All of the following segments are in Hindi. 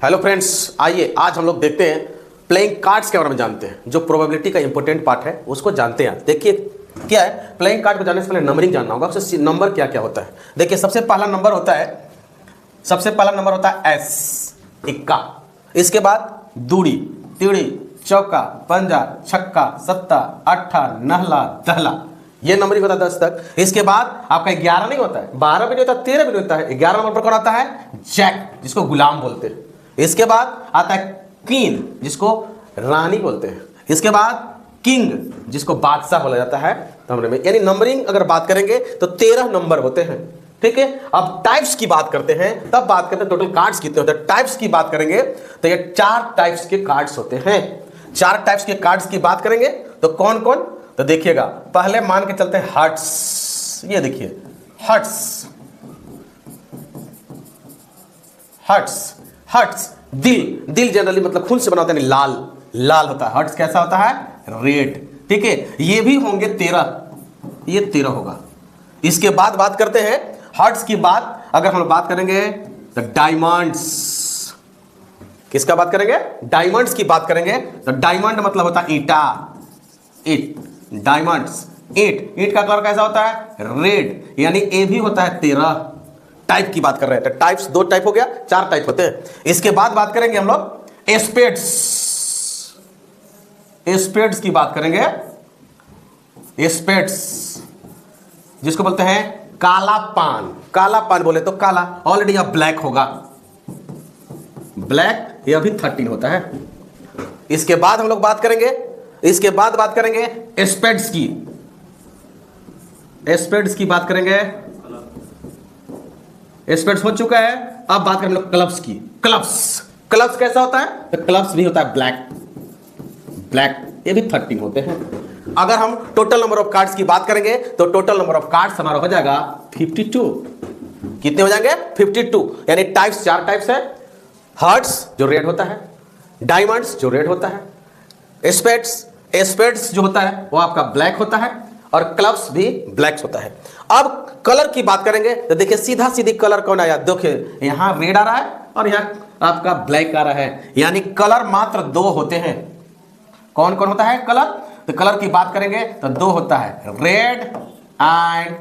हेलो फ्रेंड्स, आइए आज हम लोग देखते हैं प्लेइंग कार्ड्स के बारे में जानते हैं। जो प्रोबेबिलिटी का इंपॉर्टेंट पार्ट है उसको जानते हैं। देखिए क्या है, प्लेइंग कार्ड को जानने से पहले नंबरिंग जानना होगा। उससे नंबर क्या क्या होता है। देखिए सबसे पहला नंबर होता है एस, इक्का। इसके बाद दूड़ी, तिड़ी, चौका, पंजा, छक्का, सत्ता, अट्ठा, नहला, दहला। ये नंबरिंग होता है 10 तक। इसके बाद आपका 11 नहीं होता है, 12 भी नहीं होता, 13 भी नहीं होता है। 11 नंबर पर कौन आता है? जैक, जिसको गुलाम बोलते हैं। इसके बाद आता है क्वीन, जिसको रानी बोलते हैं। इसके बाद किंग, जिसको बादशाह बोला जाता है नंबर में। यानी नंबरिंग अगर बात करेंगे तो 13 नंबर होते हैं। ठीक है, अब टाइप्स की बात करते हैं, तब बात करते हैं टोटल कार्ड्स कितने होते हैं। टाइप्स की बात करेंगे तो ये 4 टाइप्स के कार्ड्स होते हैं। 4 टाइप्स के कार्ड्स की बात करेंगे तो कौन कौन, तो देखिएगा पहले मान के चलते हैं हार्ट्स। ये देखिए हार्ट्स, दिल जनरली मतलब खून से बना होता है, लाल होता है। हार्ट्स कैसा होता है? रेड। ठीक है, ये भी होंगे 13, ये 13 होगा। इसके बाद बात करते हैं हार्ट्स की बात। अगर हम बात करेंगे तो डायमंड्स, किसका बात करेंगे? डायमंड्स की बात करेंगे तो डायमंड मतलब होता है ईटा, डायमंड्स, ईट का कलर कैसा होता है? रेड। यानी ए भी होता है 13। टाइप की बात कर रहे हैं तो टाइप्स 2 टाइप हो गया, 4 टाइप होते हैं। इसके बाद बात करेंगे हम लोग स्पेड्स की बात करेंगे। स्पेड्स जिसको बोलते हैं काला पान बोले तो काला, ऑलरेडी यह ब्लैक होगा, ब्लैक। यह भी 13 होता है। इसके बाद हम लोग बात करेंगे स्पेड्स की बात करेंगे। स्पेड्स हो चुका है। अब बात करें हम लोग क्लब्स की। क्लब्स कैसा होता है? तो क्लब्स भी होता है ब्लैक। ये भी 13 होते हैं। अगर हम टोटल नंबर ऑफ कार्ड्स की बात करेंगे तो टोटल नंबर ऑफ कार्ड्स हमारा हो जाएगा 52। कितने हो जाएंगे? 52। यानी टाइप्स 4 टाइप्स है। हार्ट्स जो रेड होता है, डायमंड्स जो रेड होता है, स्पेड्स जो होता है वो आपका ब्लैक होता है, और क्लब्स भी ब्लैक होता है। अब कलर की बात करेंगे तो देखिए सीधी कलर कौन आया? देखिए यहां रेड आ रहा है और यहां आपका ब्लैक आ रहा है। यानी कलर मात्र 2 होते हैं। कौन कौन होता है कलर? तो कलर की बात करेंगे तो 2 होता है, रेड एंड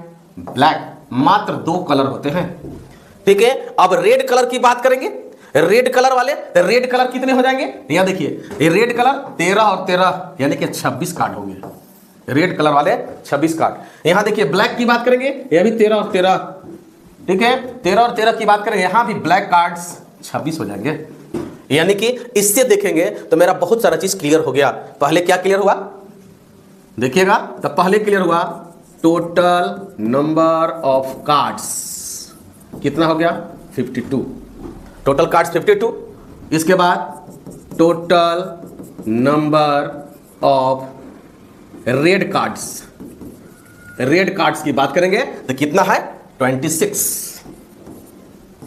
ब्लैक। मात्र 2 कलर होते हैं। ठीक है, अब रेड कलर की बात करेंगे। रेड कलर वाले, तो रेड कलर कितने हो जाएंगे? यहां देखिए ये रेड कलर 13 और 13 यानी कि 26 कार्ड होंगे। रेड कलर वाले 26 कार्ड। यहां देखिए ब्लैक की बात करेंगे, यह भी 13 और 13। ठीक है, 13 और 13 की बात करेंगे, यहां भी ब्लैक कार्ड्स 26 हो जाएंगे। यानी कि इससे देखेंगे तो मेरा बहुत सारा चीज क्लियर हो गया। पहले क्या क्लियर हुआ देखिएगा, तो पहले क्लियर हुआ टोटल नंबर ऑफ कार्ड्स कितना हो गया? 52। Total cards 52। इसके बाद total number of red cards की बात करेंगे तो कितना है? 26।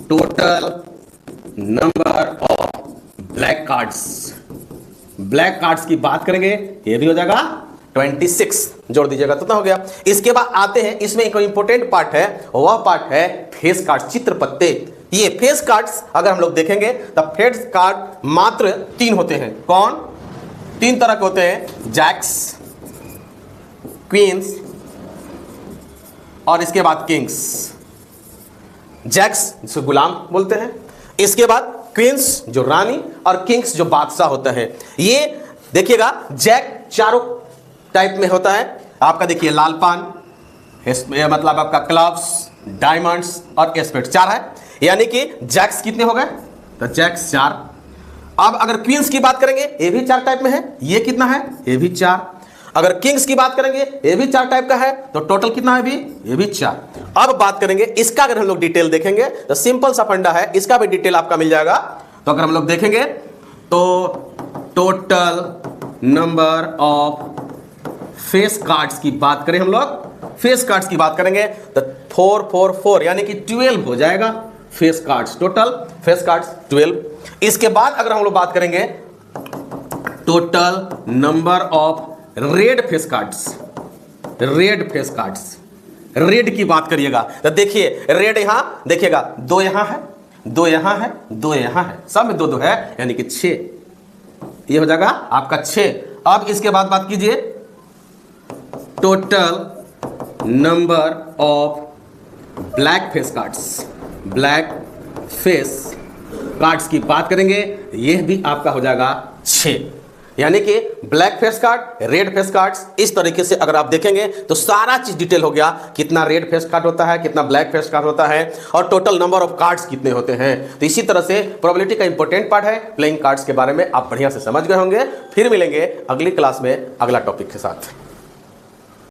Total number of black cards की बात करेंगे, ये भी हो जाएगा 26। जोड़ दीजिएगा तो हो गया। इसके बाद आते हैं, इसमें एक इंपॉर्टेंट पार्ट है, वह पार्ट है फेस कार्ड, चित्र पत्ते। ये फेस कार्ड्स अगर हम लोग देखेंगे तो फेस कार्ड मात्र 3 होते हैं। कौन? 3 तरह के होते हैं, जैक्स, क्वींस और इसके बाद किंग्स। जैक्स जिसको गुलाम बोलते हैं, इसके बाद क्वींस जो रानी, और किंग्स जो बादशाह होता है। ये देखिएगा जैक चारों टाइप में होता है आपका। देखिए लाल पान, मतलब आपका क्लब्स, डायमंड्स और स्पेड्स 4 है। यानी कि जैक्स कितने हो गए? तो जैक्स 4। अब अगर क्वींस की बात करेंगे, ये भी 4 टाइप में है। ये कितना है? ये भी 4। अगर किंग्स की बात करेंगे, ये भी 4 टाइप का है। तो टोटल कितना है? भी ये भी 4। अब बात करेंगे इसका, अगर हम लोग डिटेल देखेंगे तो सिंपल सा फंडा है, इसका भी डिटेल आपका मिल जाएगा। तो अगर हम लोग देखेंगे तो total number of face cards की बात करें, हम लोग फेस कार्ड्स की बात करेंगे तो 444 यानी कि 12 हो जाएगा face cards. Total face cards 12। इसके बाद अगर हम लोग बात करेंगे total number of red face cards, red की बात करिएगा तो देखिए रेड यहां देखिएगा 2 यहां है, 2 यहां है, 2 यहां है, सब में 2 2 है, यानी कि 6। ये हो जाएगा आपका 6। अब इसके बाद बात कीजिए total number of black face cards. Black face cards की बात करेंगे, यह भी आपका हो जाएगा 6। यानी कि black face card, red face cards, इस तरीके से अगर आप देखेंगे तो सारा चीज डिटेल हो गया, कितना रेड फेस कार्ड होता है, कितना ब्लैक फेस कार्ड होता है, और टोटल नंबर ऑफ कार्ड्स कितने होते हैं। तो इसी तरह से प्रोबेबिलिटी का इंपॉर्टेंट पार्ट है, प्लेइंग कार्ड्स के बारे में आप बढ़िया से समझ गए होंगे। फिर मिलेंगे अगली क्लास में अगला टॉपिक के साथ।